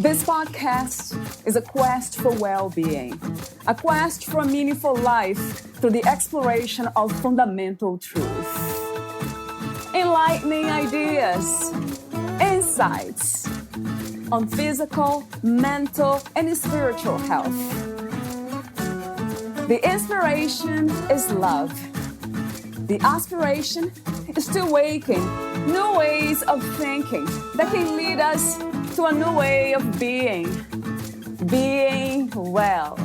This podcast is a quest for well-being, a quest for a meaningful life through the exploration of fundamental truth. Enlightening ideas, insights on physical, mental, and spiritual health. The inspiration is love. The aspiration is to awaken new ways of thinking that can lead us to a new way of being well.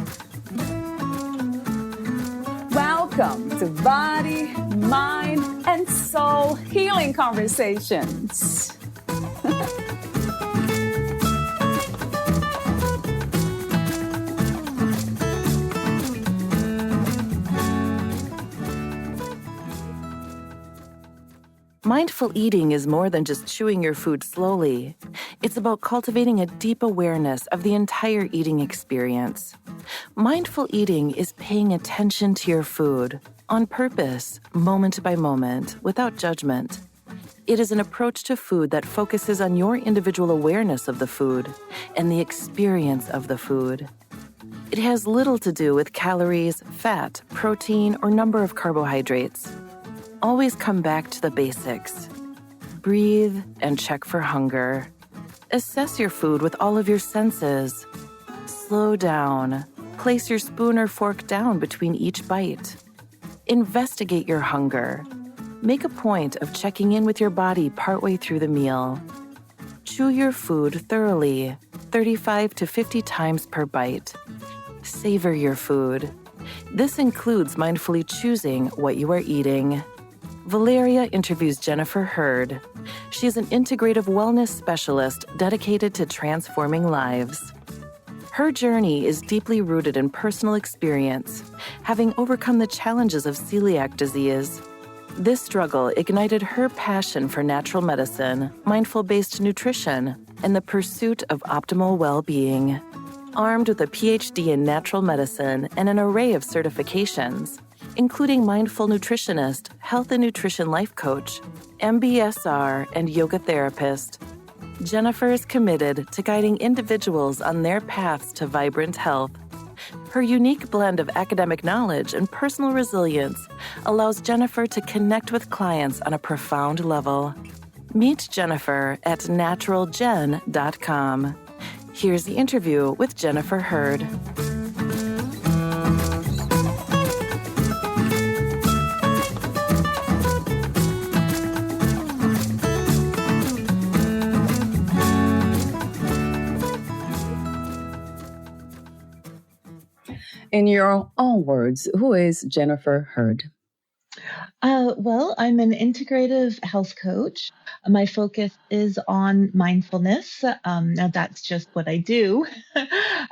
Welcome to Body, Mind, and Soul Healing Conversations. Mindful eating is more than just chewing your food slowly. It's about cultivating a deep awareness of the entire eating experience. Mindful eating is paying attention to your food, on purpose, moment by moment, without judgment. It is an approach to food that focuses on your individual awareness of the food and the experience of the food. It has little to do with calories, fat, protein, or number of carbohydrates. Always come back to the basics. Breathe and check for hunger. Assess your food with all of your senses. Slow down. Place your spoon or fork down between each bite. Investigate your hunger. Make a point of checking in with your body partway through the meal. Chew your food thoroughly, 35 to 50 times per bite. Savor your food. This includes mindfully choosing what you are eating. Valeria interviews Jennifer Hurd. She is an integrative wellness specialist dedicated to transforming lives. Her journey is deeply rooted in personal experience, having overcome the challenges of celiac disease. This struggle ignited her passion for natural medicine, mindful-based nutrition, and the pursuit of optimal well-being. Armed with a PhD in natural medicine and an array of certifications, including mindful nutritionist, health and nutrition life coach, MBSR, and yoga therapist, Jennifer is committed to guiding individuals on their paths to vibrant health. Her unique blend of academic knowledge and personal resilience allows Jennifer to connect with clients on a profound level. Meet Jennifer at naturaljen.com. Here's the interview with Jennifer Hurd. In your own words, who is Jennifer Hurd? Well, I'm an integrative health coach. My focus is on mindfulness. Now, that's just what I do.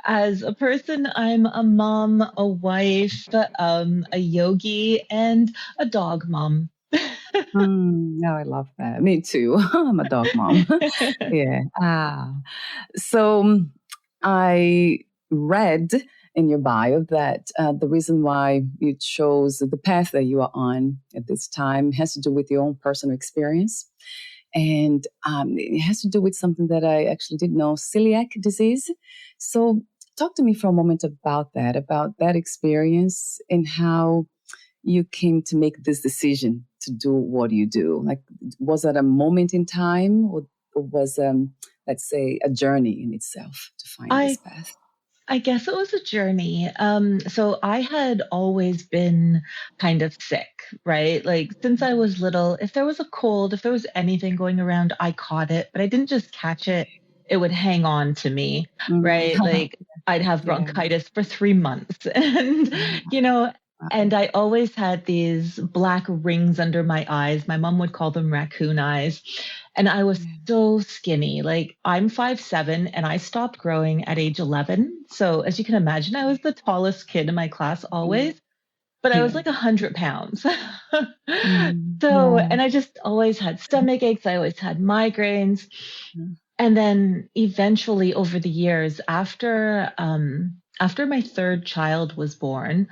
As a person, I'm a mom, a wife, a yogi, and a dog mom. No, I love that. Me too. I'm a dog mom. Yeah. So I read in your bio that the reason why you chose the path that you are on at this time has to do with your own personal experience. And it has to do with something that I actually didn't know, celiac disease. So talk to me for a moment about that experience and how you came to make this decision to do what you do. Like, was that a moment in time or was, let's say, a journey in itself to find this path? I guess it was a journey. So I had always been kind of sick, right? Like since I was little, if there was a cold, if there was anything going around, I caught it, but I didn't just catch it. It would hang on to me, right? Like I'd have bronchitis for 3 months and, and I always had these black rings under my eyes. My mom would call them raccoon eyes. And I was so skinny. Like I'm 5'7" and I stopped growing at age 11. So as you can imagine, I was the tallest kid in my class always, but I was like 100 pounds. And I just always had stomach aches. I always had migraines. And then eventually over the years, after my third child was born,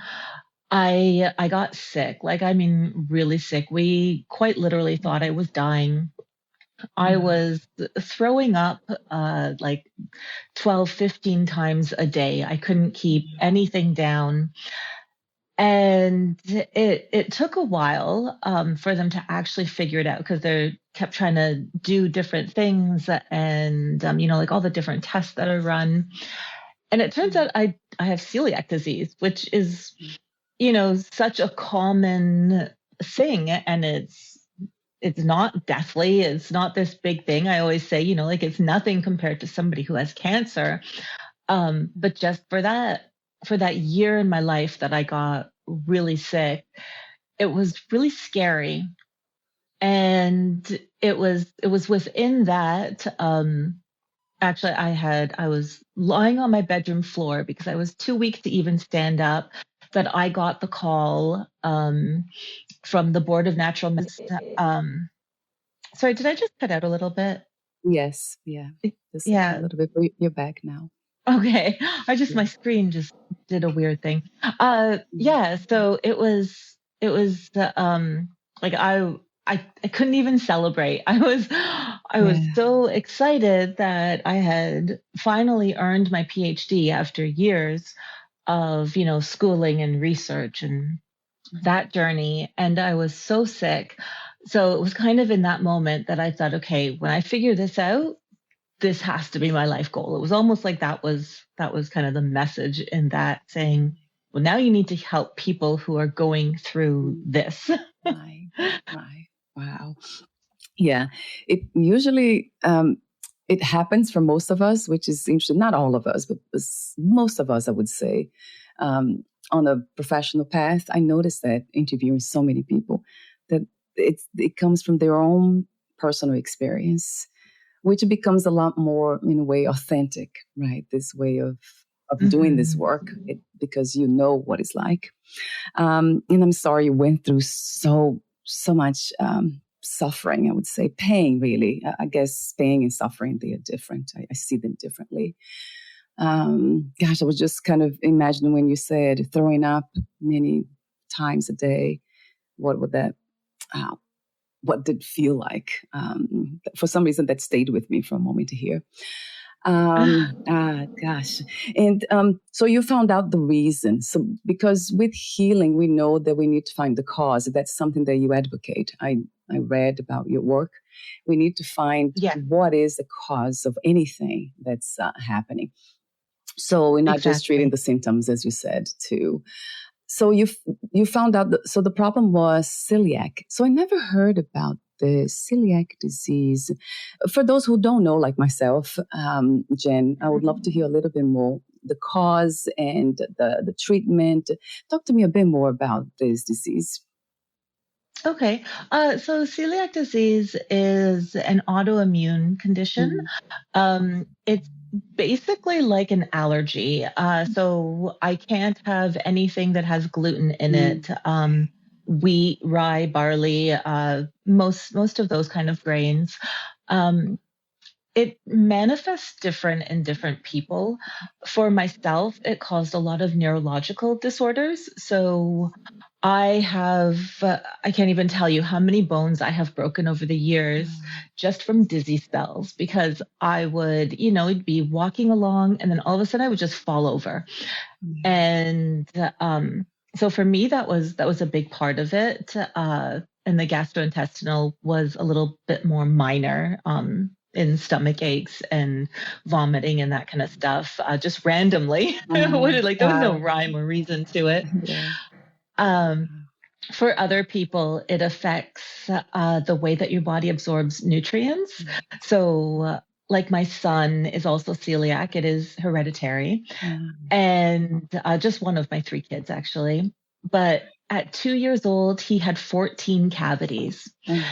I got sick. Like, I mean, really sick. We quite literally thought I was dying. I was throwing up like 12, 15 times a day. I couldn't keep anything down. And it took a while for them to actually figure it out because they kept trying to do different things and like all the different tests that are run. And it turns out I have celiac disease, which is such a common thing, and it's not deathly. It's not this big thing. I always say, like it's nothing compared to somebody who has cancer. But just for that year in my life that I got really sick, it was really scary. And it was within that, actually I was lying on my bedroom floor because I was too weak to even stand up, that I got the call from the Board of Natural Medicine. Sorry, did I just cut out a little bit? Yes, yeah. Just a Yeah. little bit, but you're back now. Okay. My Yeah. screen just did a weird thing. Mm. Yeah, so it was like I couldn't even celebrate. I was Yeah. so excited that I had finally earned my PhD after years of, schooling and research and that journey, and I was so sick. So it was kind of in that moment that I thought, okay, when I figure this out, this has to be my life goal. It was almost like that was kind of the message in that, saying, well, now you need to help people who are going through Mm. this. Right, right. Wow. Yeah. It usually it happens for most of us, which is interesting. Not all of us, but most of us, I would say, on a professional path. I noticed that interviewing so many people that it comes from their own personal experience, which becomes a lot more, in a way, authentic, right? This way of doing this Mhm. work, because you know what it's like. And I'm sorry you went through so much suffering. I would say pain. Really, I guess pain and suffering, they are different. I see them differently. Gosh, I was just kind of imagining when you said throwing up many times a day. What would that? Uh, what did it feel like? For some reason, that stayed with me for a moment to hear. Gosh. And so you found out the reason. So, because with healing, we know that we need to find the cause. That's something that you advocate. I read about your work. We need to find Yeah, what is the cause of anything that's happening. So we're not just treating exactly. the symptoms, as you said, too. So you found out so the problem was celiac. So I never heard about the celiac disease. For those who don't know, like myself, Jen, I would love to hear a little bit more the cause and the treatment. Talk to me a bit more about this disease. Okay. So celiac disease is an autoimmune condition. Mm, It's basically like an allergy. So I can't have anything that has gluten in mm, it. Wheat, rye, barley, most of those kind of grains. Um, it manifests different in different people. For myself, it caused a lot of neurological disorders. So I can't even tell you how many bones I have broken over the years just from dizzy spells, because I would, it'd be walking along and then all of a sudden I would just fall over. mm, And so for me, that was a big part of it. And the gastrointestinal was a little bit more minor. In stomach aches and vomiting and that kind of stuff, just randomly. Like there was no wow. rhyme or reason to it. Yeah. Um, for other people, it affects the way that your body absorbs nutrients. So, like my son is also celiac, it is hereditary, Mm, and just one of my three kids, actually. But at 2 years old, he had 14 cavities. mm,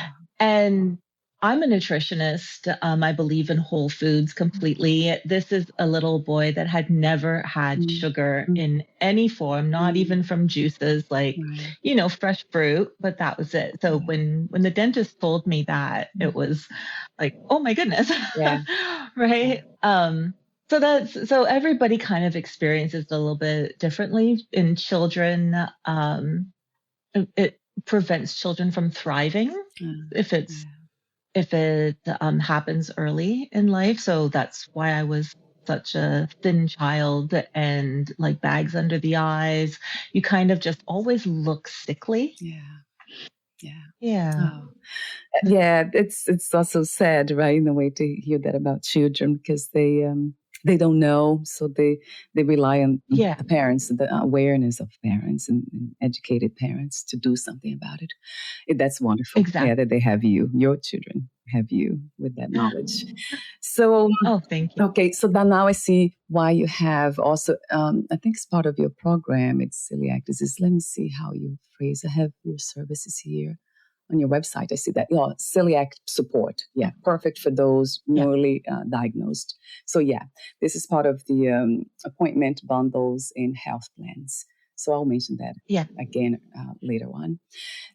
And I'm a nutritionist. I believe in whole foods completely. This is a little boy that had never had mm, sugar mm, in any form, not mm, even from juices like, right. fresh fruit, but that was it. So Yeah. when the dentist told me that, it was like, oh my goodness. Yeah. Right? So everybody kind of experiences it a little bit differently. In children, it prevents children from thriving Mm, if it's yeah. if it happens early in life. So that's why I was such a thin child and like bags under the eyes. You kind of just always look sickly. Yeah. Yeah. Yeah. Oh. Yeah, it's also sad, right, in a way to hear that about children because they don't know, so they rely on Yeah, the parents, the awareness of parents and educated parents to do something about it. That's wonderful. Yeah, that exactly. they have you, your children have you with that knowledge. So Oh, thank you. okay, so then now I see why you have also. I think it's part of your program. It's celiac disease. Let me see how you phrase. I have your services here on your website. I see that. Yeah, celiac support. Yeah, perfect for those Yeah, newly diagnosed. So yeah, this is part of the appointment bundles in health plans. So I'll mention that yeah. again later on.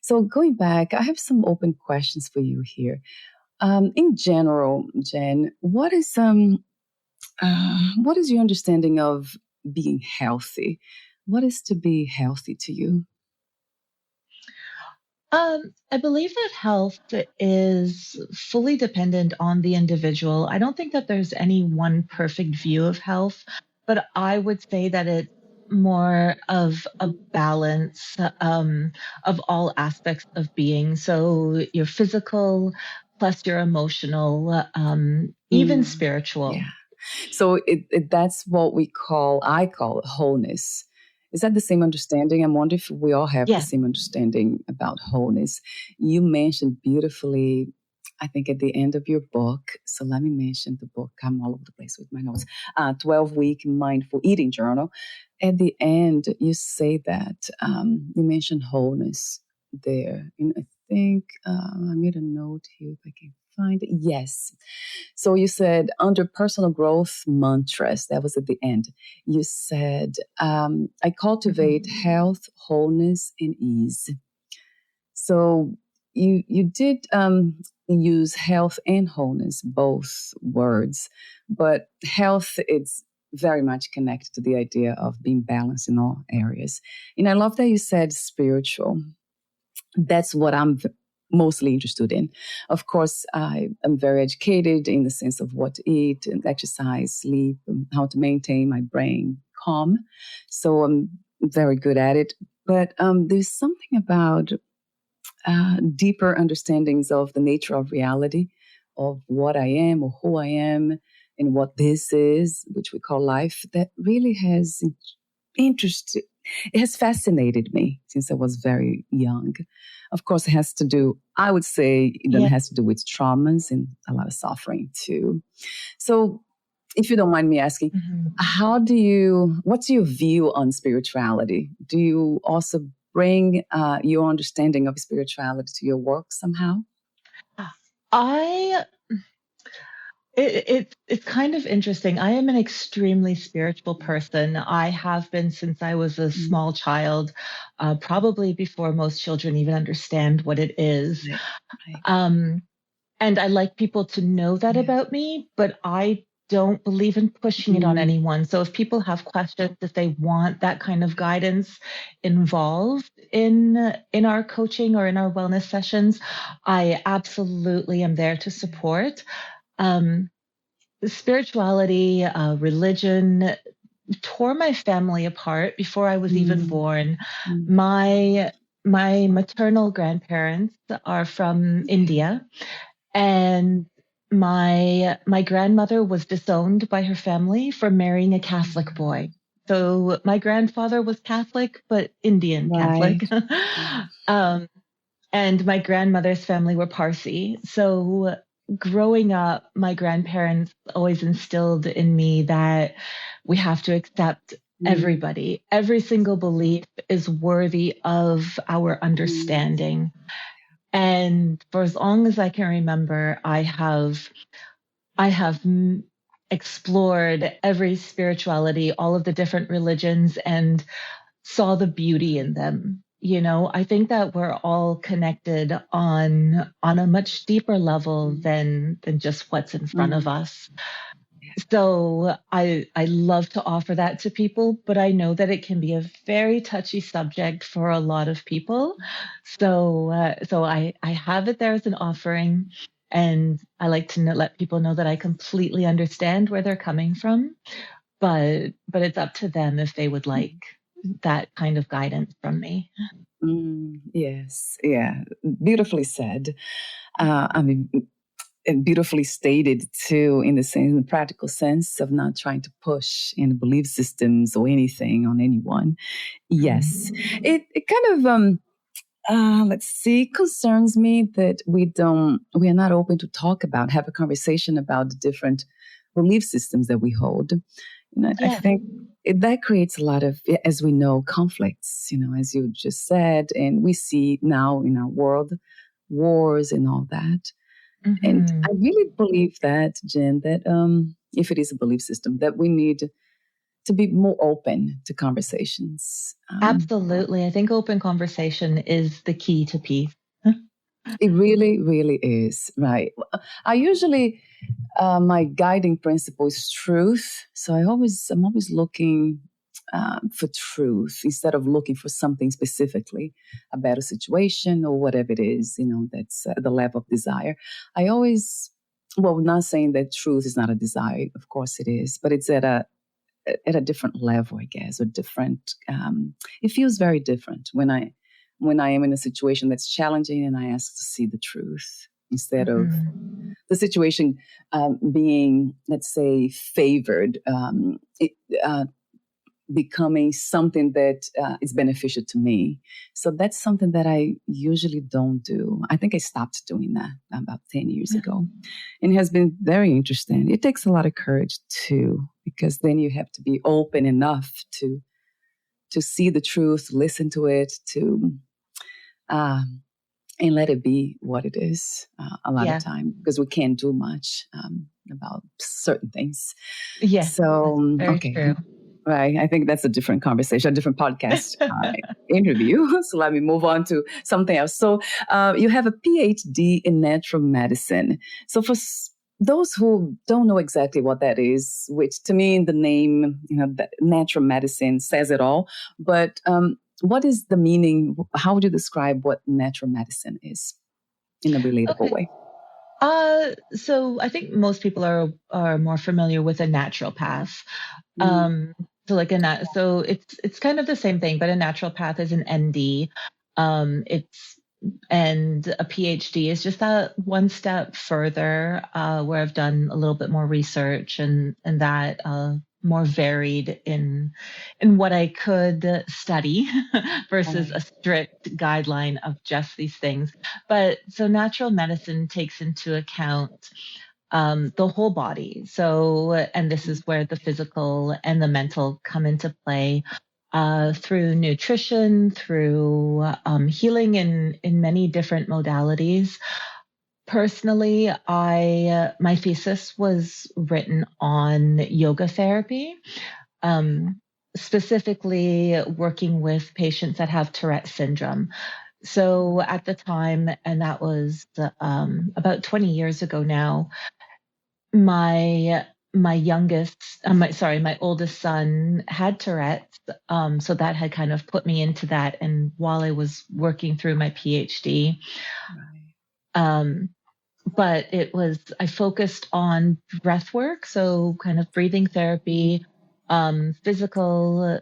So going back, I have some open questions for you here. In general, Jen, what is your understanding of being healthy? What is to be healthy to you? I believe that health is fully dependent on the individual. I don't think that there's any one perfect view of health, but I would say that it's more of a balance of all aspects of being. So your physical plus your emotional, even Mm, spiritual. yeah. So that's what I call it wholeness. Is that the same understanding? I wonder if we all have the Yeah, same understanding about wholeness. You mentioned beautifully, I think, at the end of your book. So let me mention the book. I'm all over the place with my notes. 12-week mindful eating journal. At the end, you say that you mentioned wholeness there. And I think I made a note here if I can find it. Yes. So you said under personal growth mantras, that was at the end. You said, I cultivate mhm, health, wholeness, and ease. So you did use health and wholeness, both words, but health it's very much connected to the idea of being balanced in all areas. And I love that you said spiritual. That's what I'm mostly interested in. Of course, I am very educated in the sense of what to eat and exercise, sleep, and how to maintain my brain calm. So I'm very good at it. But there's something about deeper understandings of the nature of reality, of what I am or who I am, and what this is, which we call life, that really has interested, it has fascinated me since I was very young. Of course, it has to do, I would say, it then yeah. has to do with traumas and a lot of suffering too. So, if you don't mind me asking, Mhm. what's your view on spirituality? Do you also bring your understanding of spirituality to your work somehow? I it's kind of interesting. I am an extremely spiritual person. I have been since I was a Mm, small child, probably before most children even understand what it is. right, right. Um, and I like people to know that Yeah. about me, but I don't believe in pushing it on Mm, anyone. So if people have questions, if they want that kind of guidance involved in our coaching or in our wellness sessions, I absolutely am there to support. Um, Spirituality, religion tore my family apart before I was even mm, born. mm. My maternal grandparents are from India, and my grandmother was disowned by her family for marrying a Catholic boy. So my grandfather was Catholic, but Indian Right. Catholic. Right. um, and my grandmother's family were Parsi. So growing up, my grandparents always instilled in me that we have to accept Mm, everybody. Every single belief is worthy of our mm, understanding. And for as long as I can remember, I have explored every spirituality, all of the different religions, and saw the beauty in them. You know, I think that we're all connected on a much deeper level mm, than just what's in front of mm. us. So I love to offer that to people, but I know that it can be a very touchy subject for a lot of people. So I have it there as an offering. And I like to let people know that I completely understand where they're coming from, but it's up to them if they would like that kind of guidance from me. Yes, yeah, beautifully said. I mean, and beautifully stated too, in the practical sense of not trying to push any belief systems or anything on anyone. Yes, Mhm. it kind of let's see, concerns me that we are not open to talk about, have a conversation about the different belief systems that we hold. I Yeah. think that creates a lot of, as we know, conflicts, as you just said, and we see now in our world, wars and all that. And I Mhm. really believe that, Jen, that if it is a belief system, that we need to be more open to conversations. Absolutely. I think open conversation is the key to peace. It really, really is, right? I usually, my guiding principle is truth. So I'm always looking for truth instead of looking for something specifically about a situation or whatever it is, that's the level of desire. I always, well, not saying that truth is not a desire, of course it is, but it's at a different level, I guess, or different. It feels very different when I am in a situation that's challenging and I ask to see the truth instead of Mhm. the situation being, let's say, favored, uh, becoming something that is beneficial to me. So that's something that I usually don't do. I think I stopped doing that about 10 years ago. And it has been very interesting. It takes a lot of courage too, because then you have to be open enough to see the truth, listen to it, to um, and let it be what it is a lot of Yeah. time because we can't do much about certain things. Yes, So, that's very okay, true. right. I think that's a different conversation, a different podcast interview. So let me move on to something else. So you have a PhD in natural medicine. So for those who don't know exactly what that is, which to me the name, that natural medicine says it all. But what is the meaning? How would you describe what natural medicine is in a relatable Okay. way? So I think most people are more familiar with a naturopath. Mm, So like so it's kind of the same thing, but a naturopath is an ND. It's and a PhD is just that one step further, where I've done a little bit more research and that more varied in what I could study versus a right. strict guideline of just these things. But so natural medicine takes into account the whole body. So, and this is where the physical and the mental come into play through nutrition, through healing in many different modalities. Personally, I my thesis was written on yoga therapy, um, specifically working with patients that have Tourette syndrome. So at the time, and that was about 20 years ago now, my youngest, my oldest son had Tourette's, so that had kind of put me into that. And while I was working through my PhD, Right. um, but I focused on breath work, so kind of breathing therapy, physical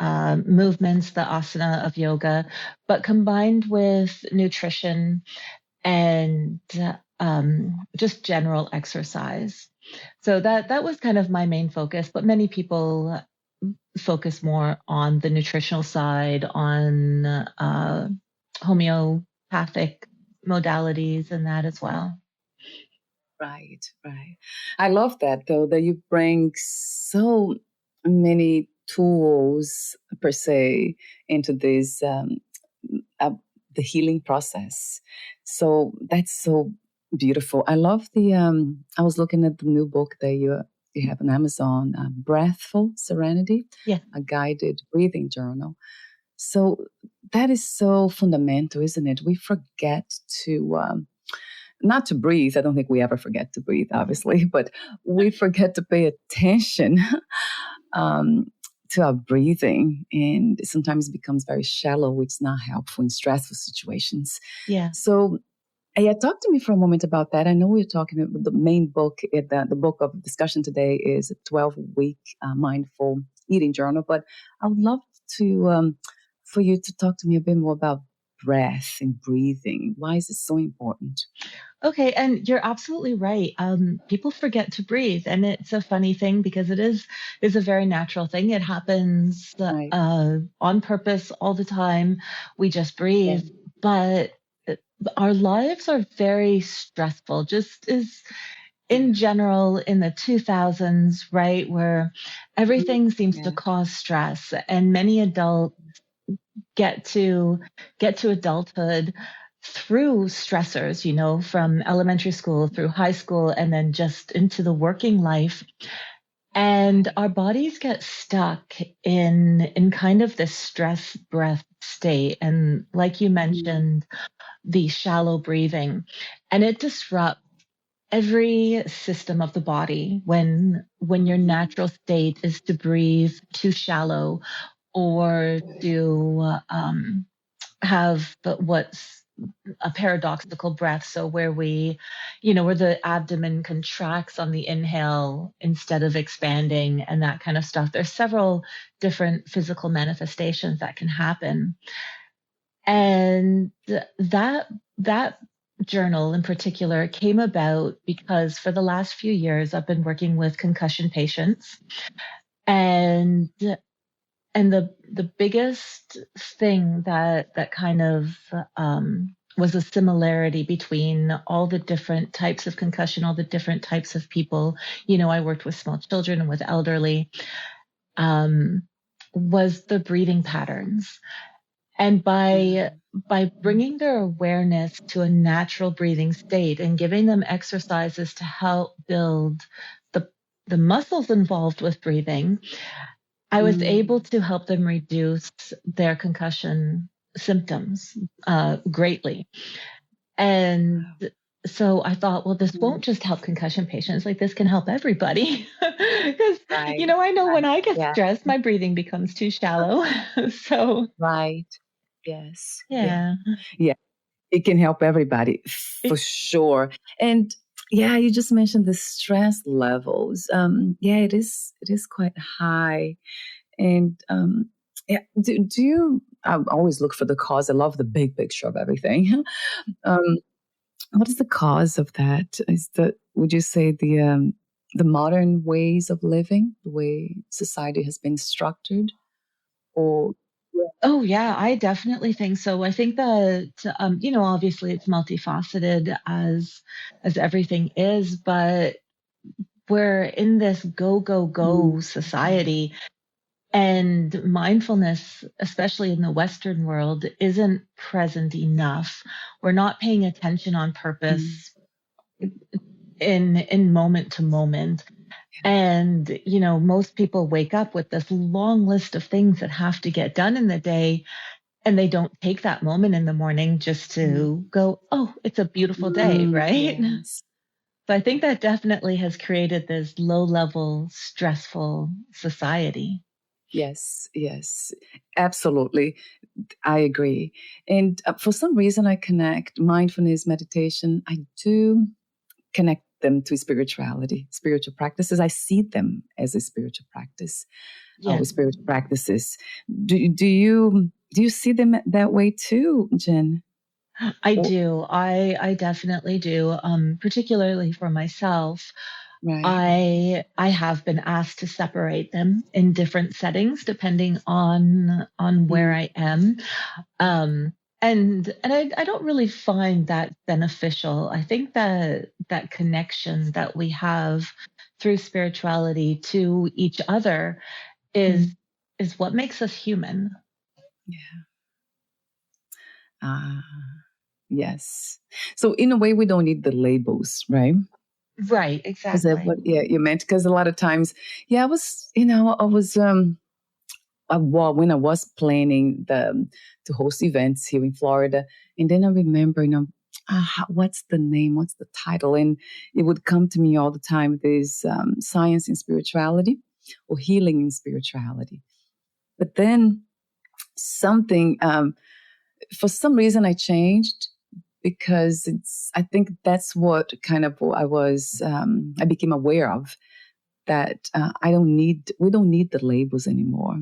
movements, the asana of yoga, but combined with nutrition and just general exercise. So that was kind of my main focus, but many people focus more on the nutritional side, on homeopathic modalities, and that as well. Right, right. I love that though, that you bring so many tools per se into this uh, the healing process. So that's so beautiful. I love the. I was looking at the new book that you have on Amazon, Breathful Serenity, Yeah. a guided breathing journal. So that is so fundamental, isn't it? We forget to. Not to breathe. I don't think we ever forget to breathe, obviously, but we forget to pay attention um, to our breathing. And sometimes it becomes very shallow, which is not helpful in stressful situations. Yeah. So, Yeah, talk to me for a moment about that. I know we're talking about the main book. The book of discussion today is a 12-week mindful eating journal, but I would love to for you to talk to me a bit more about breath and breathing. Why is it so important? Okay, and you're absolutely right. People forget to breathe, and it's a funny thing because it is a very natural thing. It happens Right. on purpose all the time. We just Yeah. breathe, but uh, our lives are very stressful. Just as in Yeah. general in the 2000s, right, where everything seems to Yeah. cause stress, and many adults get to get to adulthood through stressors, from elementary school through high school and then just into the working life. And our bodies get stuck in kind of this stress breath state. And like you Mm, mentioned, the shallow breathing, and it disrupts every system of the body when your mm, natural state is to breathe too shallow or to have what's a paradoxical breath. So where the abdomen contracts on the inhale instead of expanding and that kind of stuff. There's several different physical manifestations that can happen. And that journal in particular came about because for the last few years I've been working with concussion patients, and the biggest thing that kind of was a similarity between all the different types of concussion, all the different types of people. I worked with small children and with elderly. Um, was the breathing patterns, and by bringing their awareness to a natural breathing state and giving them exercises to help build the the muscles involved with breathing, I was able mm, to help them reduce their concussion symptoms greatly. And so I thought, well, this mm. won't just help concussion patients, like this can help everybody. Because, Right. I know when Right. I get Yeah. stressed, my breathing becomes too shallow. So, Right. Yes. Yeah. yeah. Yeah. It can help everybody for It- sure. And yeah, you just mentioned the stress levels. Yeah, it is quite high. And yeah, do you? I always look for the cause. I love the big picture of everything. um, what is the cause of that? Would you say the modern ways of living, the way society has been structured, or yeah. Oh, yeah, I definitely think so. I think that, obviously it's multifaceted as everything is, but we're in this go, go, Mm, go society. And mindfulness, especially in the Western world, isn't present enough. We're not paying attention on mm, purpose in moment to moment. And, most people wake up with this long list of things that have to get done in the day, and they don't take that moment in the morning just mm, to go, oh, it's a beautiful day, right? yes. So I think that definitely has created this low level, stressful society. Yes, yes, absolutely. I agree. And for some reason, I connect mindfulness, meditation. I do connect them to spirituality, spiritual practices. I see them as a spiritual practice, Yeah. with spiritual practices. Do you see them that way too, Jen? I Or, do. I definitely do. Particularly for myself, right. I have been asked to separate them in different settings depending on where Mm, I am. Um, and I don't really find that beneficial. I think that connection that we have through spirituality to each other is mm, is what makes us human. yeah. Ah, yes. So in a way, we don't need the labels, right? Right, Is that exactly. what? Yeah, you meant? Because a lot of times, yeah, well, when I was planning to host events here in Florida, and then I remember, what's the name? What's the title? And it would come to me all the time. There's science in spirituality or healing in spirituality. But then something, for some reason, I changed. because I think that's what kind of I became aware of, that we don't need the labels anymore.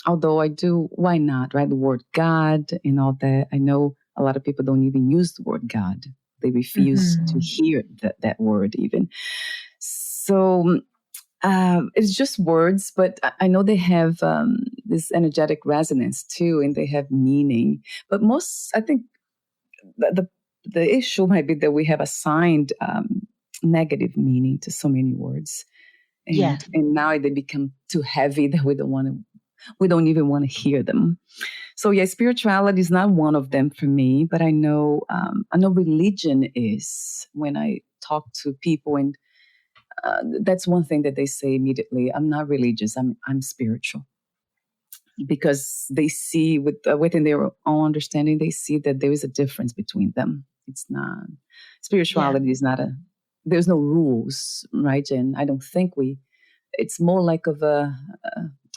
Although I do, why not, right? The word God and all that. I know a lot of people don't even use the word God. They refuse to Hmm. hear that word even. So it's just words, but I know they have this energetic resonance too, and they have meaning. But I think the issue might be that we have assigned negative meaning to so many words, Yeah. and now they become too heavy that we don't even want to hear them. So yeah, spirituality is not one of them for me, but I know religion is. When I talk to people, and that's one thing that they say immediately: I'm not religious, I'm spiritual, because they see within their own understanding, they see that there is a difference between them. It's not Yeah. spirituality is not a there's no rules, right? And I don't think it's more like of a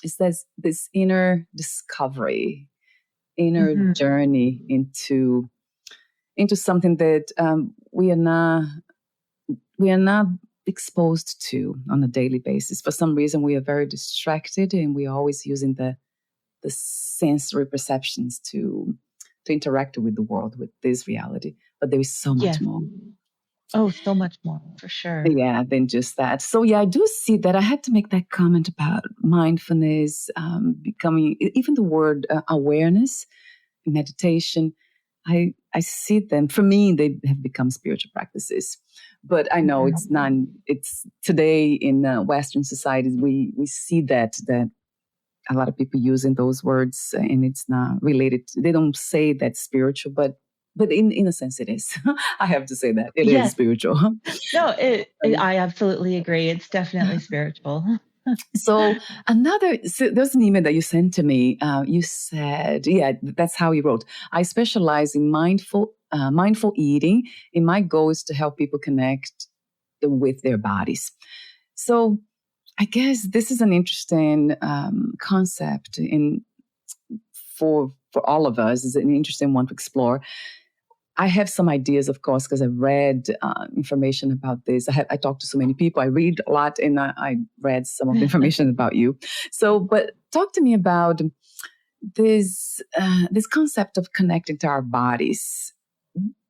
it's this inner discovery, inner Hmm. journey into something that we are not exposed to on a daily basis. For some reason, we are very distracted, and we're always using the sensory perceptions to interact with the world, with this reality. But there is so much Yeah. more. Oh, so much more for sure. Yeah, than just that. So yeah, I do see that. I had to make that comment about mindfulness, becoming even the word awareness, meditation. I see them. For me, they have become spiritual practices. But I know it's Mhm. not. It's today in Western societies we see that a lot of people using those words, and it's not related. They don't say that spiritual, but in a sense, it is. I have to say that it is Yes. spiritual. No, I absolutely agree. It's definitely spiritual. So there's an email that you sent to me. You said, yeah, that's how you wrote. I specialize in mindful eating, and my goal is to help people connect with their bodies. So I guess this is an interesting concept for all of us. Is an interesting one to explore. I have some ideas, of course, because I've read information about this. I talk to so many people. I read a lot, and I read some of the information about you. So, but talk to me about this concept of connecting to our bodies.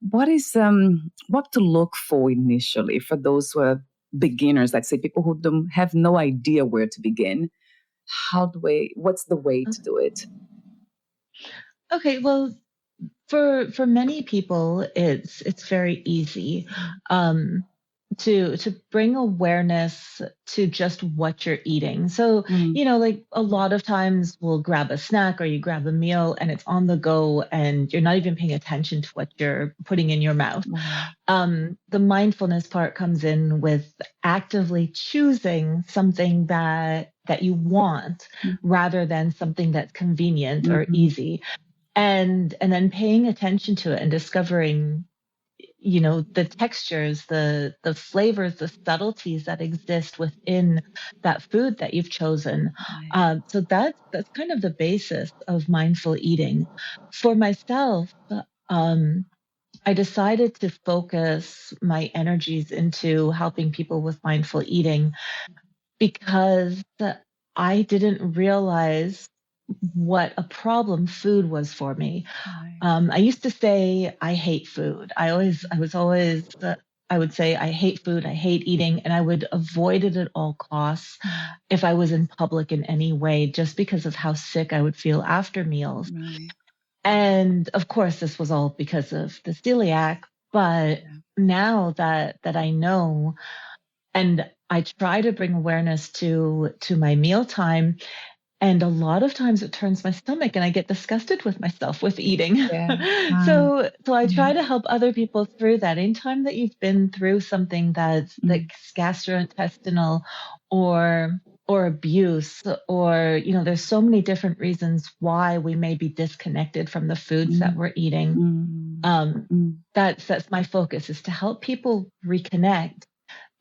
What to look for initially for those who are beginners? Let's say people who don't have no idea where to begin. What's the way to do it? Okay, well, for many people, it's very easy um, to bring awareness to just what you're eating. So, Mm, like a lot of times we'll grab a snack or you grab a meal and it's on the go and you're not even paying attention to what you're putting in your mouth. right. The mindfulness part comes in with actively choosing something that you want rather than something that's convenient or Mm-hmm. easy, and then paying attention to it and discovering, the textures, the flavors, the subtleties that exist within that food that you've chosen. Right. So that's kind of the basis of mindful eating. For myself, um, I decided to focus my energies into helping people with mindful eating because I didn't realize what a problem food was for me. Right. I used to say I hate food. I was always, I would say I hate food, I hate eating, and I would avoid it at all costs Mm, if I was in public in any way, just because of how sick I would feel after meals. right. And of course, this was all because of the celiac. But Yeah. now that I know, and I try to bring awareness to my mealtime, and a lot of times it turns my stomach and I get disgusted with myself with eating. Yeah. Wow. So I Yeah. try to help other people through that. Anytime that you've been through something Mm, that's gastrointestinal or or abuse, or there's so many different reasons why we may be disconnected from the foods that mm, we're eating. mm, Um, mm, that's my focus, is to help people reconnect,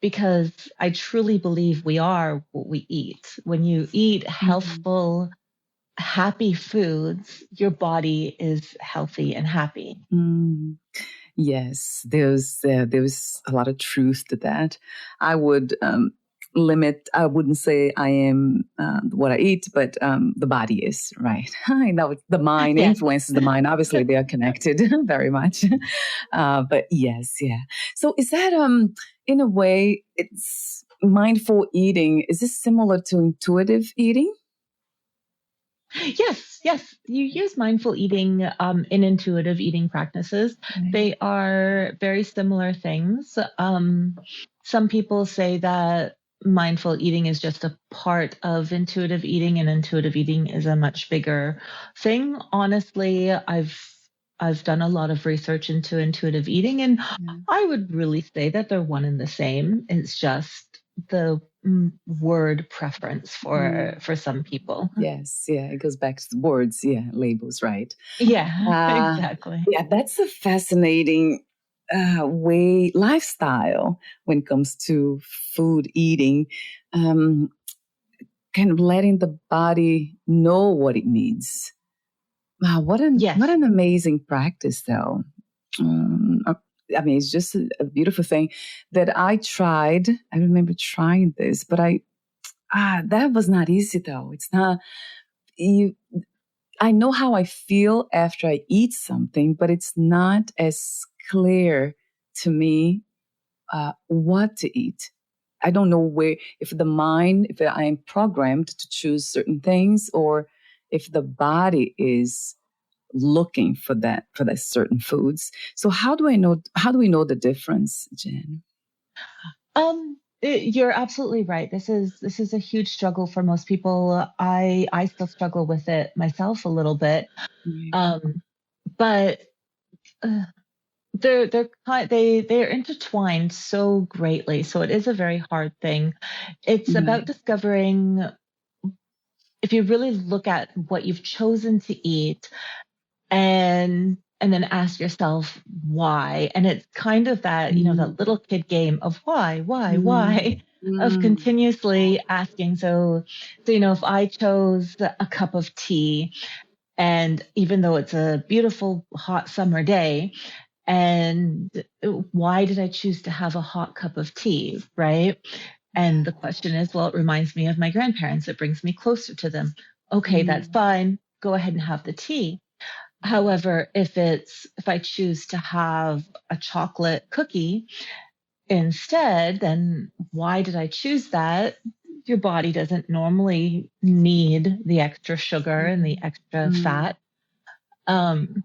because I truly believe we are what we eat. When you eat mm, healthful, happy foods, your body is healthy and happy. mm. Yes, there's a lot of truth to that. I would limit. I wouldn't say I am what I eat, but the body is right. I know the mind Yes. influences the mind. Obviously, they are connected very much. But yes, yeah. So is that in a way it's mindful eating? Is this similar to intuitive eating? Yes, yes. You use mindful eating in intuitive eating practices. Right. They are very similar things. Some people say that mindful eating is just a part of intuitive eating, and intuitive eating is a much bigger thing. Honestly, I've done a lot of research into intuitive eating, and Yeah. I would really say that they're one and the same. It's just the word preference Mm. for some people. Yes, yeah, it goes back to the words, yeah, labels, right? Yeah, Uh, exactly. yeah, that's a fascinating lifestyle when it comes to food eating. Um, kind of letting the body know what it needs. Wow, what Yes. an amazing practice, though. Um, uh, I mean, it's just a beautiful thing that I tried. I remember trying this, but that was not easy, though. It's not you. I know how I feel after I eat something, but it's not as clear to me what to eat. I don't know where, if the mind, if I am programmed to choose certain things, or if the body is looking for that certain foods. So how do I know? How do we know the difference, Jen? You're absolutely right. This is a huge struggle for most people. I still struggle with it myself a little bit. Right. Um, but uh, they're intertwined so greatly. So it is a very hard thing. It's about Right. discovering, if you really look at what you've chosen to eat, and then ask yourself why. And it's kind of that, Mm, that little kid game of mm, why, of mm, continuously asking. So if I chose a cup of tea, and even though it's a beautiful hot summer day, and why did I choose to have a hot cup of tea, right? And the question is, well, it reminds me of my grandparents. It brings me closer to them. Okay, that's mm, fine. Go ahead and have the tea. However, if I choose to have a chocolate cookie instead, then why did I choose that? Your body doesn't normally need the extra sugar and the mm, extra mm, fat. Um,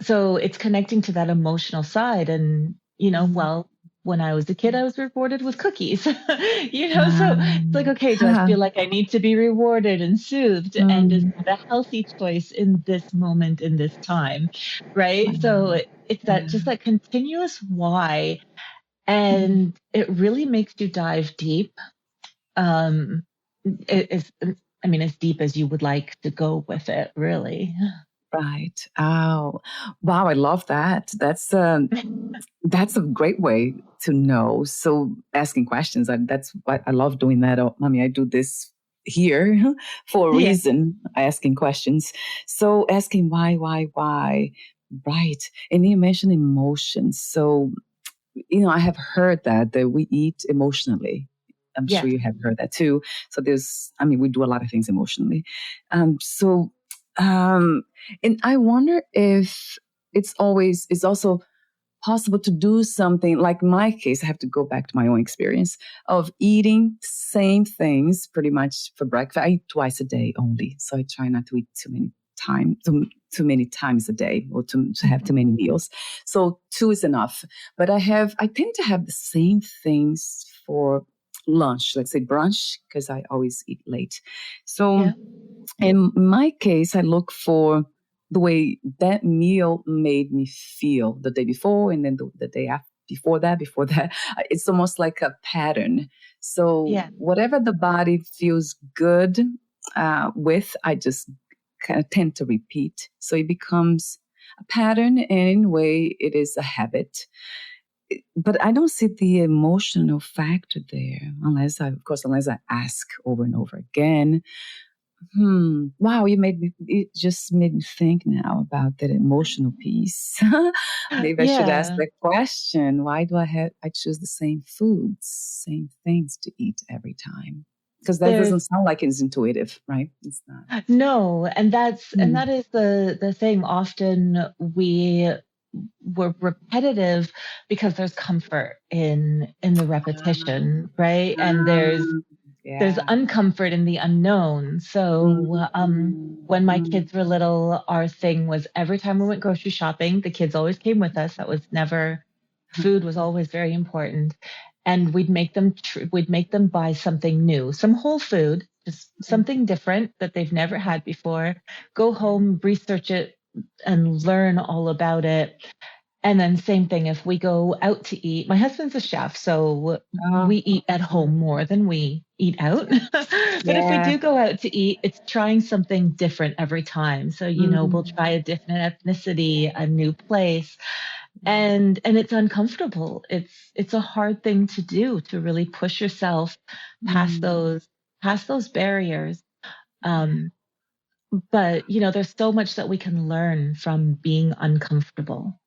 so it's connecting to that emotional side. And, mm. well, when I was a kid, I was rewarded with cookies. So it's like, Um, okay, do I huh, feel like I need to be rewarded and soothed? And is mm, that a healthy choice in this moment, in this time? Right. So it's that, yeah, just that continuous why. mm. And it really makes you dive deep. Um, it is, I mean, as deep as you would like to go with it, really. Right. Oh, wow! I love that. That's a great way to know. So asking questions, that's what I love doing that. Oh, I mean, I do this here for a Yeah. reason, asking questions. So asking why, right? And you mentioned emotions. So, I have heard that we eat emotionally. I'm sure Yes. you have heard that too. So I mean, we do a lot of things emotionally. So, um, and I wonder if it's also possible to do something like my case. I have to go back to my own experience of eating same things pretty much for breakfast. I eat twice a day only, so I try not to eat too many times a day, or to have too Mhm. many meals. So two is enough. But I tend to have the same things for lunch, let's say brunch, because I always eat late. So Yeah. in my case, I look for the way that meal made me feel the day before, and then the day after. Before that, it's almost like a pattern. So Yeah. whatever the body feels good with, I just kind of tend to repeat. So it becomes a pattern, and in a way, it is a habit. But I don't see the emotional factor there, unless I ask over and over again. Wow, it just made me think now about that emotional piece. Maybe I should ask Yeah. that question. Why do I choose the same foods, same things to eat every time? Because that doesn't There's sound like it's intuitive, right? It's not. no, and Mm. that is the thing. Often we're repetitive because there's comfort in the repetition, right? And Ah, there's yeah. uncomfort in the unknown. So when my Mm. kids were little, our thing was every time we went grocery shopping, the kids always came with us. That was never food was always very important, and we'd make them buy something new, some whole food, just something different that they've never had before. Go home, research it, and learn all about it. And then same thing if we go out to eat. My husband's a chef, so Oh, we eat at home more than we eat out. But if we yeah. do go out to eat, it's trying something different every time. So, we'll Mm. try a different ethnicity, a new place, and it's uncomfortable. It's a hard thing to do, to really push yourself past Mm. those barriers. Yeah. Um, but there's so much that we can learn from being uncomfortable.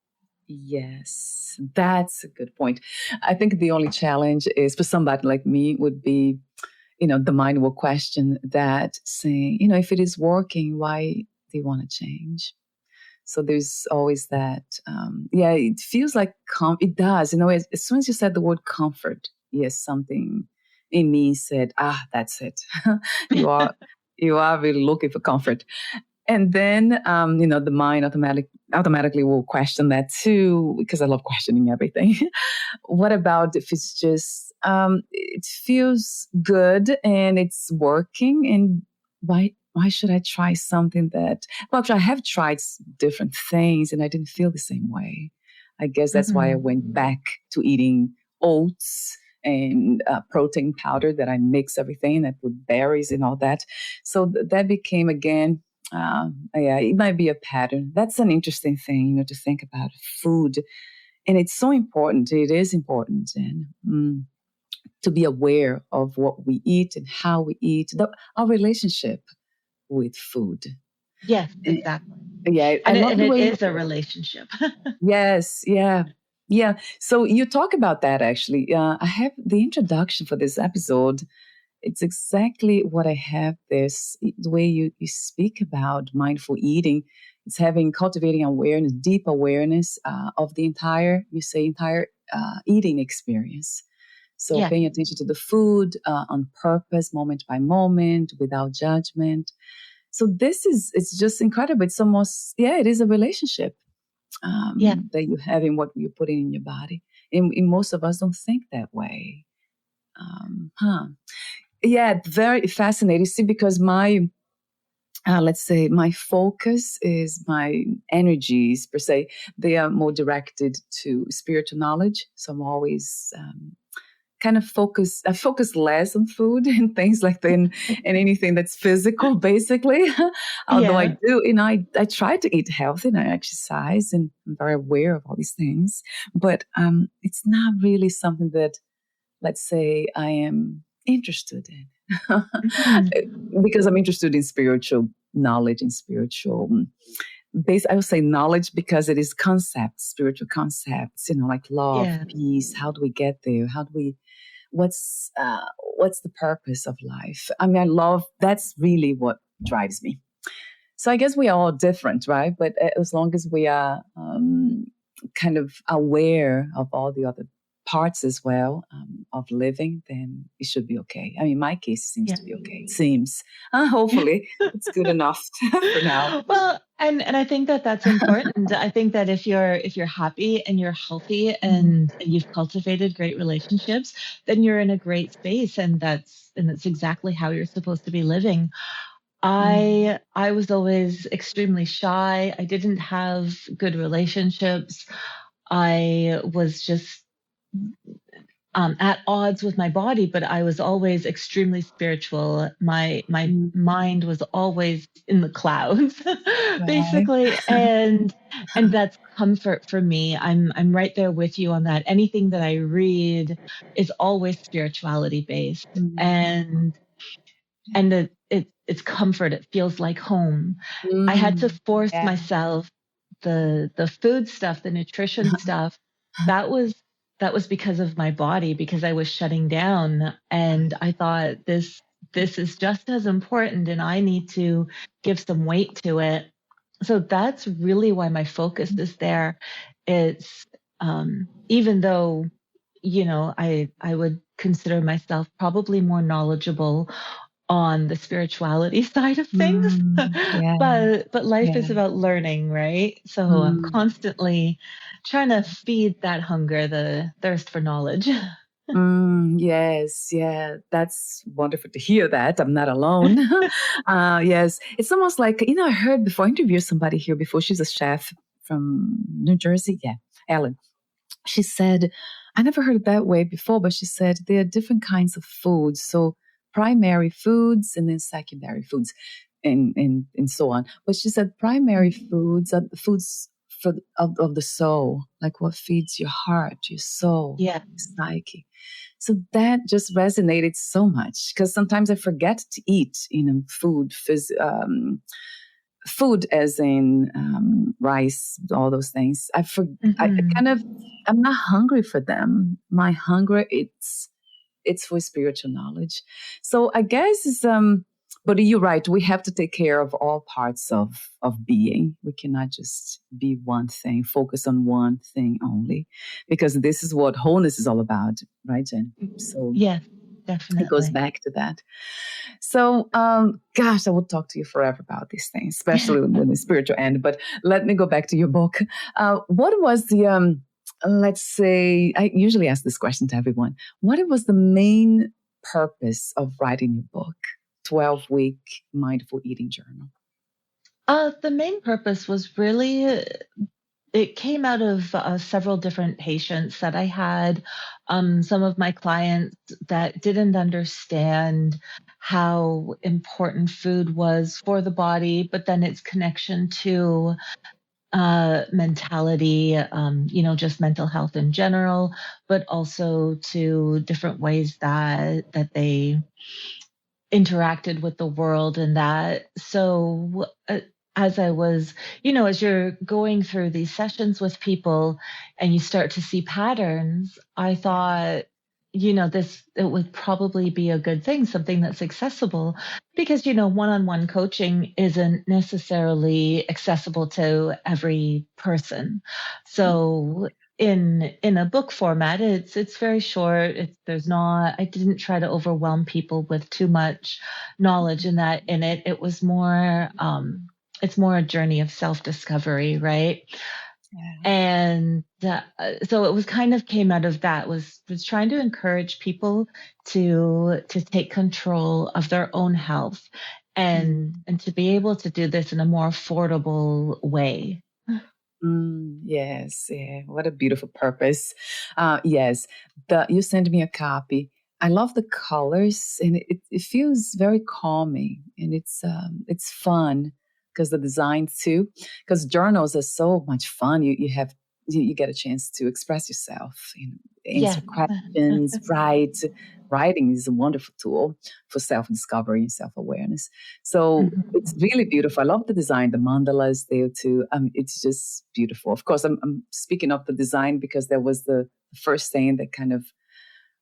Yes, that's a good point. I think the only challenge is for somebody like me would be, the mind will question that, saying, if it is working, why do you want to change? So there's always that. Yeah, it feels like it does. As soon as you said the word comfort, yes, something in me said, that's it. you are you are really looking for comfort. And then, the mind automatically will question that too, because I love questioning everything. What about if it's just, it feels good and it's working, and why should I try something that, well, I have tried different things and I didn't feel the same way. I guess that's why I Mhm. went back to eating oats and protein powder that I mix everything, that put berries and all that. So that became again, yeah, it might be a pattern. That's an interesting thing, to think about food. And it's so important. It is important. And to be aware of what we eat and how we eat, our relationship with food. Yes, Eh, exactly. Yeah, I And it love and the it way. is a relationship. Yes, yeah. Yeah. So you talk about that actually. I have the introduction for this episode. It's exactly what I have this, the way you speak about mindful eating. It's having cultivating awareness, deep awareness of the entire eating experience. So Yeah. paying attention to the food on purpose, moment by moment, without judgment. So it's just incredible. It's almost, yeah, it is a relationship Yeah. that you have in what you're putting in your body. And most of us don't think that way. Huh. Yeah, very fascinating. See, because let's say my focus is my energies per se, they are more directed to spiritual knowledge. So I'm always kind of I focus less on food and things like that, and anything that's physical, basically. Although I Yeah. do, I try to eat healthy and I exercise and I'm very aware of all these things, but it's not really something that, let's say, I am interested in. Mhm. Because I'm interested in spiritual knowledge and spiritual I would say knowledge because it is concepts, spiritual concepts, like love, Yeah. peace. How do we get there? What's what's the purpose of life? I mean, I love, that's really what drives me. So I guess we are all different, right? But as long as we are kind of aware of all the other parts as well, of living, then it should be okay. I mean, my case seems Yeah. to be okay. It seems. Hopefully, it's good enough for now. Well, and I think that that's important. I think that if you're happy and you're healthy Mm, and you've cultivated great relationships, then you're in a great space, and that's exactly how you're supposed to be living. mm, I was always extremely shy. I didn't have good relationships. I was just at odds with my body, but I was always extremely spiritual. My mm, mind was always in the clouds, right. basically, and that's comfort for me. I'm right there with you on that. Anything that I read is always spirituality based, Mm, and it it's comfort. It feels like home. I had to Mm, force yeah. myself the food stuff, the nutrition stuff. That was that was because of my body, because I was shutting down, and I thought this is just as important, and I need to give some weight to it. So that's really why my focus is there. It's even though, I would consider myself probably more knowledgeable on the spirituality side of things. Yeah, But life is yeah. about learning, right? So I'm Mm, constantly trying to feed that hunger, the thirst for knowledge. yes, yeah. That's wonderful to hear that. I'm not alone. Yes. It's almost like, I heard before, I interviewed somebody here before. She's a chef from New Jersey. Yeah, Ellen. She said, I never heard it that way before, but she said there are different kinds of foods. So primary foods and then secondary foods and so on. But she said primary foods are the foods of the soul, like what feeds your heart, your soul, Yeah. psyche. So that just resonated so much because sometimes I forget to eat, food as in rice, all those things. I kind of, Hmm. I'm not hungry for them. My hunger, it's for spiritual knowledge. So I guess but you're right. We have to take care of all parts of being. We cannot just be one thing, focus on one thing only, because this is what wholeness is all about, right, Jen? So Yes, it goes definitely. back to that. So, gosh, I would talk to you forever about these things, especially when the spiritual end. But let me go back to your book. What was let's say, I usually ask this question to everyone. What was the main purpose of writing your book, 12-week mindful eating journal? The main purpose was really, it came out of several different patients that I had. Some of my clients that didn't understand how important food was for the body, but then its connection to mentality, just mental health in general, but also to different ways that they interacted with the world and that. So as I was, as you're going through these sessions with people and you start to see patterns, I thought, this it would probably be a good thing, something that's accessible, because one-on-one coaching isn't necessarily accessible to every person. So in a book format, it's very short. There's not, I didn't try to overwhelm people with too much knowledge in that. In it, it was more it's more a journey of self-discovery, right? Yeah. And so it was kind of came out of that, was trying to encourage people to take control of their own health, and to be able to do this in a more affordable way. Yes, yeah. What a beautiful purpose. Yes, you send me a copy. I love the colors, and it feels very calming, and it's fun because the design too. Because journals are so much fun. You get a chance to express yourself, Yeah. answer questions, write. Writing is a wonderful tool for self discovery and self awareness. So it's Mhm. really beautiful. I love the design, the mandalas there too. It's just beautiful. Of course, I'm speaking of the design because that was the first thing that kind of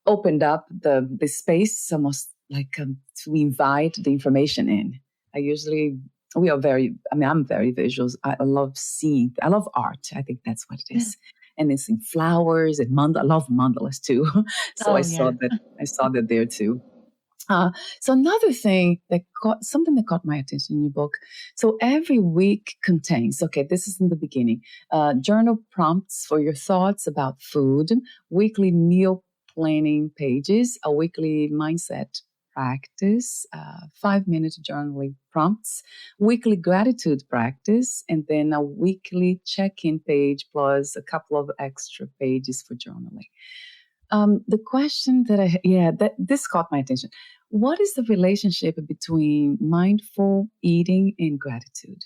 opened up the space, almost like to invite the information in. I usually we are very. I mean, I'm very visual. I love seeing. I love art. I think that's what it is. And it's in flowers and I love mandalas too. So I Oh saw yeah. that. I saw that there too. Uh, so another thing something that caught my attention in your book. So every week contains, okay, this is in the beginning, journal prompts for your thoughts about food, weekly meal planning pages, a weekly mindset practice, 5-minute journaling prompts, weekly gratitude practice, and then a weekly check-in page plus a couple of extra pages for journaling. The question that this caught my attention. What is the relationship between mindful eating and gratitude?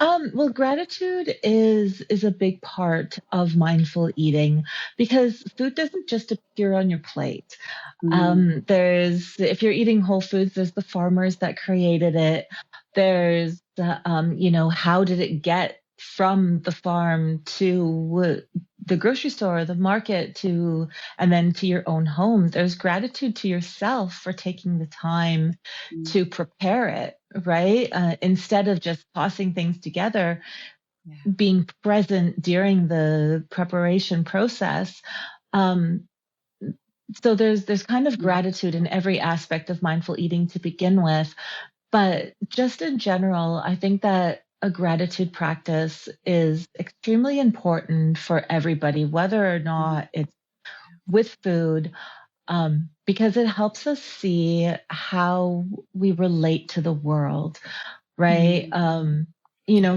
Well, gratitude is a big part of mindful eating because food doesn't just appear on your plate. Mm, There's if you're eating whole foods, there's the farmers that created it. There's the how did it get from the farm to the grocery store, the market, to and then to your own home. There's gratitude to yourself for taking the time mm, to prepare it, right? Instead of just tossing things together, yeah. being present during the preparation process. Um, so there's kind of Mm, gratitude in every aspect of mindful eating to begin with, but just in general, I think that a gratitude practice is extremely important for everybody, whether or mm, not it's with food, because it helps us see how we relate to the world, right? mm,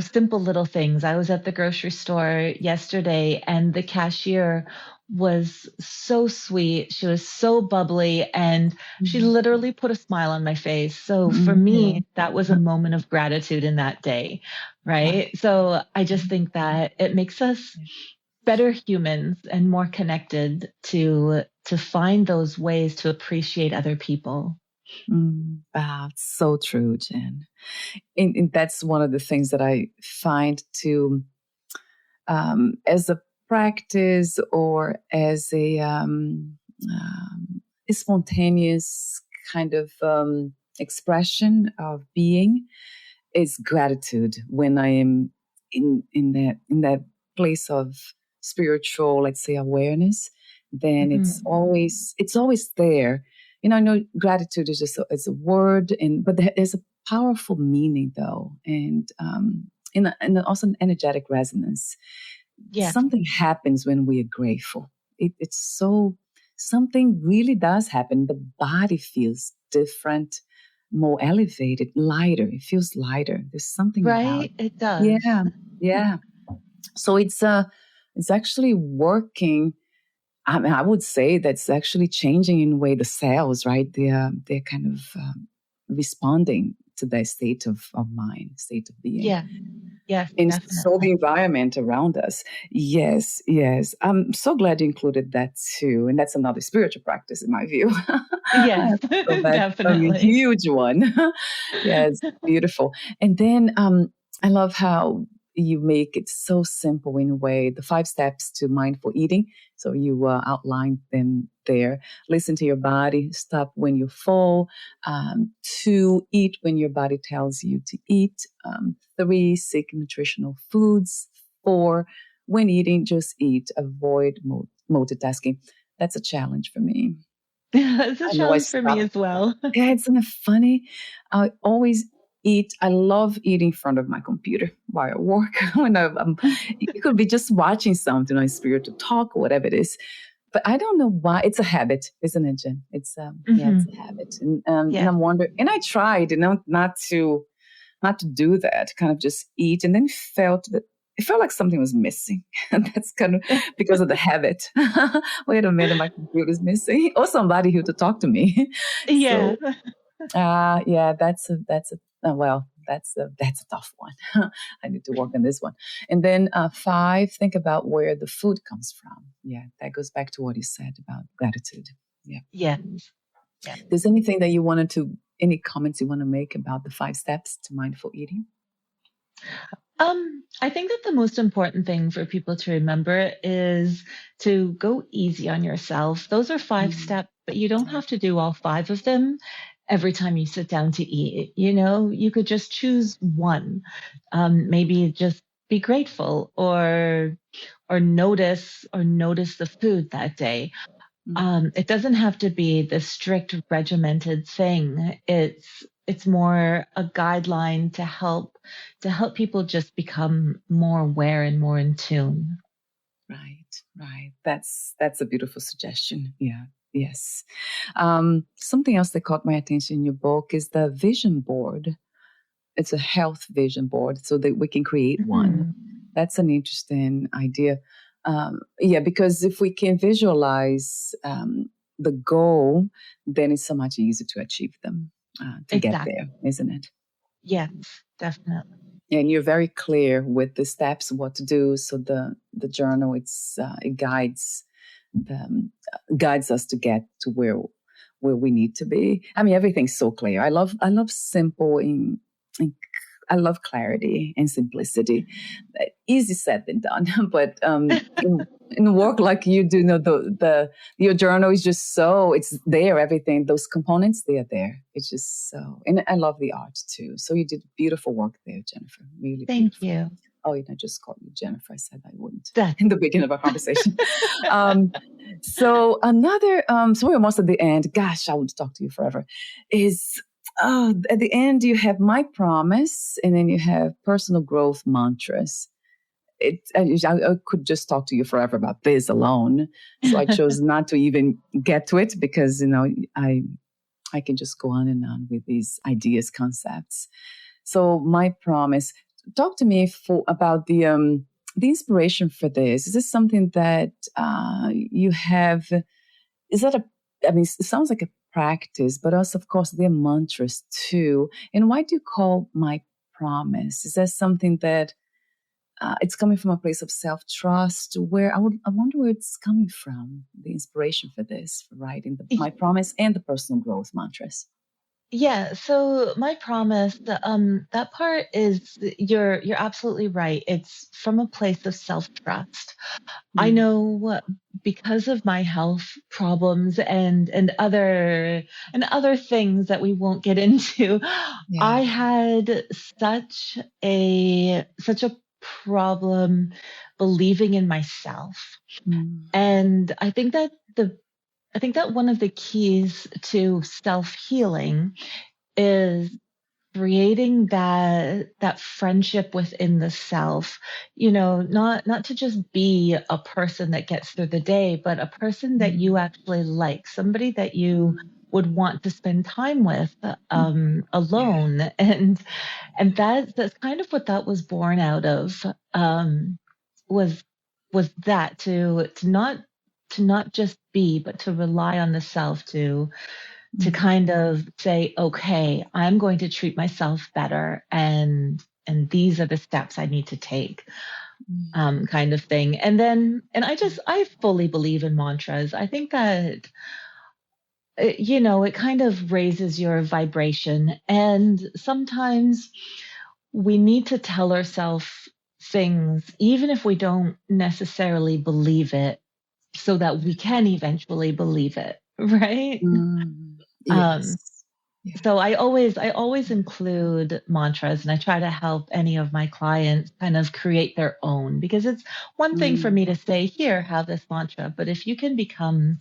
Simple little things. I was at the grocery store yesterday and the cashier was so sweet. She was so bubbly and she mm, literally put a smile on my face. So for mm. me, that was a moment of gratitude in that day, right? Right. So I just Mhm. think that it makes us Yeah. better humans and more connected to find those ways to appreciate other people. Wow, it's so true, Jen. And that's one of the things that I find to as a practice or as a spontaneous kind of expression of being is gratitude when I am in that place of spiritual, let's say, awareness. Then Mhm. it's always there. I know gratitude is just it's a word, but there's a powerful meaning though, and and also an energetic resonance. Yeah. Something happens when we are grateful. It's so something really does happen. The body feels different, more elevated, lighter. It feels lighter. There's something about Right? It does. yeah, yeah. So it's actually working. I mean, I would say that's actually changing in a way the cells, right? They're kind of responding to their state of mind, state of being. Yeah. Yes, And so the definitely. environment around us. Yes, yes. I'm so glad you included that too. And that's another spiritual practice in my view. Yes, So that's a definitely. huge one. Yes, beautiful. And then I love how you make it so simple in a way, the 5 steps to mindful eating. So you outlined them there. Listen to your body, stop when you fall, 2, eat when your body tells you to eat, 3, seek nutritional foods, 4, when eating, just eat, avoid multitasking. That's a challenge for me. It's a I know I challenge for me stop. as well. Yeah, isn't it funny? I always eat. I love eating in front of my computer while I work. You could be just watching something on spirit to talk or whatever it is. But I don't know why. It's a habit, isn't it, Jen? Yeah, it's a Mhm. habit, and Yes. I'm wondering. And I tried, not to do that. Kind of just eat, and then it felt like something was missing. And that's kind of because of the habit. Wait a minute, my computer's missing, or somebody here to talk to me. Yeah. So yeah, well, that's a tough one. I need to work on this one. And then 5, think about where the food comes from. Yeah, that goes back to what you said about gratitude. Yeah. Yes. Yeah. There's anything that you wanted to, any comments you want to make about the 5 steps to mindful eating? I think that the most important thing for people to remember is to go easy on yourself. Those are 5 steps, but you don't have to do all 5 of them every time you sit down to eat. You could just choose one. Maybe just be grateful or notice the food that day. Mm, It doesn't have to be this strict regimented thing. It's more a guideline to help people just become more aware and more in tune. right, right. That's a beautiful suggestion. Yeah. Yes. Something else that caught my attention in your book is the vision board. It's a health vision board so that we can create one. Mhm. That's an interesting idea. Yeah, because if we can visualize the goal, then it's so much easier to achieve them, to get there, Exactly. isn't it? Yes, definitely. And you're very clear with the steps, what to do. So the journal, it guides us to get to where we need to be. I mean, everything's so clear. I love simple in I love clarity and simplicity. Easy said than done, but in work like you do, the your journal is just so it's there. Everything, those components, they are there. It's just so, and I love the art too. So you did beautiful work there, Jennifer. Really Thank beautiful. you. Oh, and I just called you Jennifer. I said I wouldn't That in the beginning of our conversation. um, so another, so we're almost at the end. Gosh, I would talk to you forever. Is at the end you have my promise, and then you have personal growth mantras. I could just talk to you forever about this alone. So I chose not to even get to it because I can just go on and on with these ideas, concepts. So my promise. Talk to me about the inspiration for this. Is this something that you have? Is that a? I mean, it sounds like a practice, but also, of course, they're mantras too. And why do you call my promise? Is that something that it's coming from a place of self trust? I wonder where it's coming from. The inspiration for this, for writing my promise and the personal growth mantras. Yeah, so my promise, that part is you're absolutely right. It's from a place of self-trust. I Mm, know because of my health problems and other things that we won't get into, I yeah. had such a problem believing in myself. Mm, And I think that one of the keys to self-healing is creating that friendship within the self, not to just be a person that gets through the day, but a person that you mm, actually like, somebody that you mm, would want to spend time with yeah. alone. And that's kind of what that was born out of, was that to not just be, but to rely on the self to Mm, kind of say, okay, I'm going to treat myself better, and these are the steps I need to take, mm, kind of thing. And I fully believe in mantras. I think that it kind of raises your vibration, and sometimes we need to tell ourselves things even if we don't necessarily believe it, so that we can eventually believe it, right? um yes. Yeah. So I always include mantras, and I try to help any of my clients kind of create their own, because it's one thing for Mm, me to say, here, have this mantra, but if you can become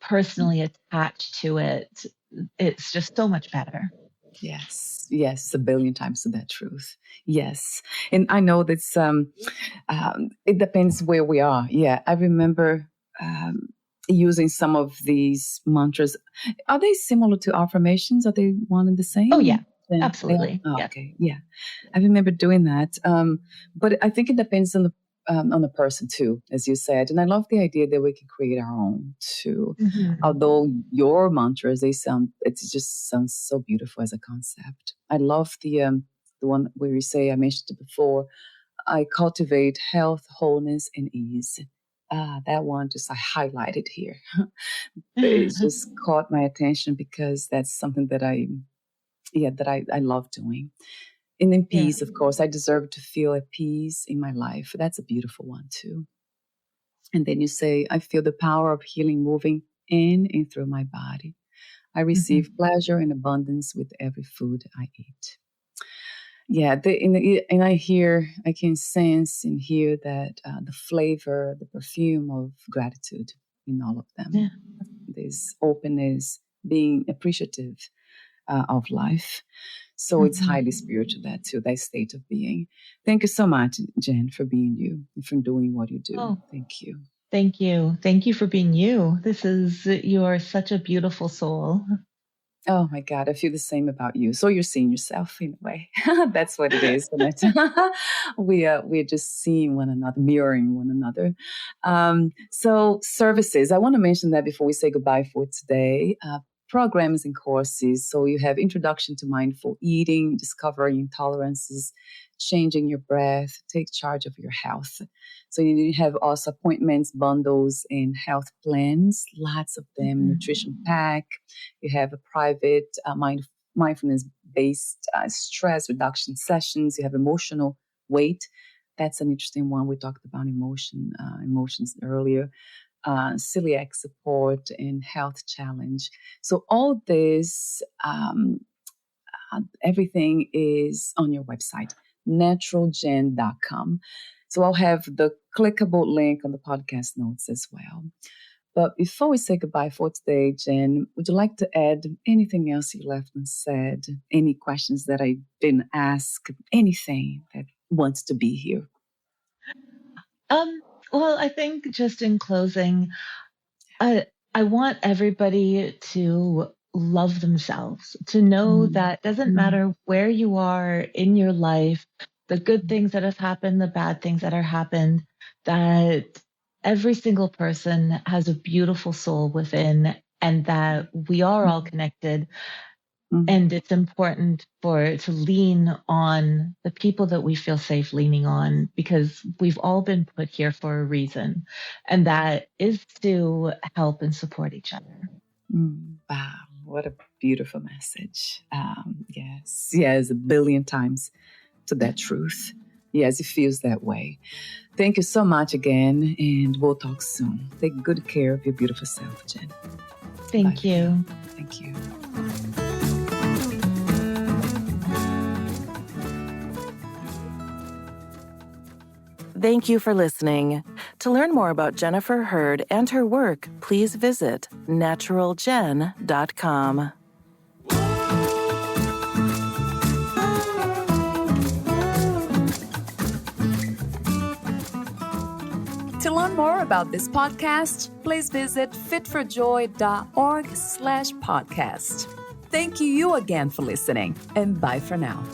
personally attached to it, it's just so much better. yes. Yes. A billion times to that truth. Yes. And I know that's it depends where we are. Yeah. I remember um, using some of these mantras. Are they similar to affirmations? Are they one and the Oh yeah, same? Yeah, they are. absolutely. Oh, Yeah. okay. Yeah. I remember doing that. But I think it depends on the person too, as you said. And I love the idea that we can create our own too. Hmm. Although your mantras, it just sounds so beautiful as a concept. I love the one where you say, I mentioned it before, I cultivate health, wholeness, and ease. That one just I highlighted here. It just caught my attention because that's something that I love doing. And then Yeah. peace, of course, I deserve to feel at peace in my life. That's a beautiful one too. And then you say, I feel the power of healing moving in and through my body. I Hmm. receive pleasure and abundance with every food I eat. Yeah, and I can sense and hear that the flavor, the perfume of gratitude in all of them. Yeah. This openness, being appreciative of life. So it's highly Hmm. spiritual, that too, that state of being. Thank you so much, Jen, for being you and for doing what you do. Oh, Thank you. thank you. Thank you for being you. You are such a beautiful soul. Oh my God, I feel the same about you. So you're seeing yourself in a way. That's what it is, isn't it? We're just seeing one another, mirroring one another. So services. I want to mention that before we say goodbye for today. programs and courses. So you have Introduction to Mindful Eating, Discovering Intolerances, Changing Your Breath, Take Charge of Your Health. So you have also appointments, bundles, and health plans, lots of them, nutrition pack. You have a private mindfulness-based stress reduction sessions. You have emotional weight. That's an interesting one. We talked about emotions earlier. Celiac support and health challenge. So all this, everything is on your website, naturalgen.com. So I'll have the clickable link on the podcast notes as well. But before we say goodbye for today, Jen, would you like to add anything else you left unsaid? Any questions that I didn't ask? Anything that wants to be here? Well, I think just in closing, I I want everybody to love themselves, to know that doesn't matter where you are in your life, the good things that have happened, the bad things that have happened, that every single person has a beautiful soul within and that we are all connected. And it's important to lean on the people that we feel safe leaning on because we've all been put here for a reason. And that is to help and support each other. Wow, what a beautiful message. Yes, a billion times to that truth. Yes, it feels that way. Thank you so much again, and we'll talk soon. Take good care of your beautiful self, Jen. Thank you. Thank you. Thank you for listening. To learn more about Jennifer Hurd and her work, please visit naturalgen.com. To learn more about this podcast, please visit fitforjoy.org/podcast. Thank you again for listening, and bye for now.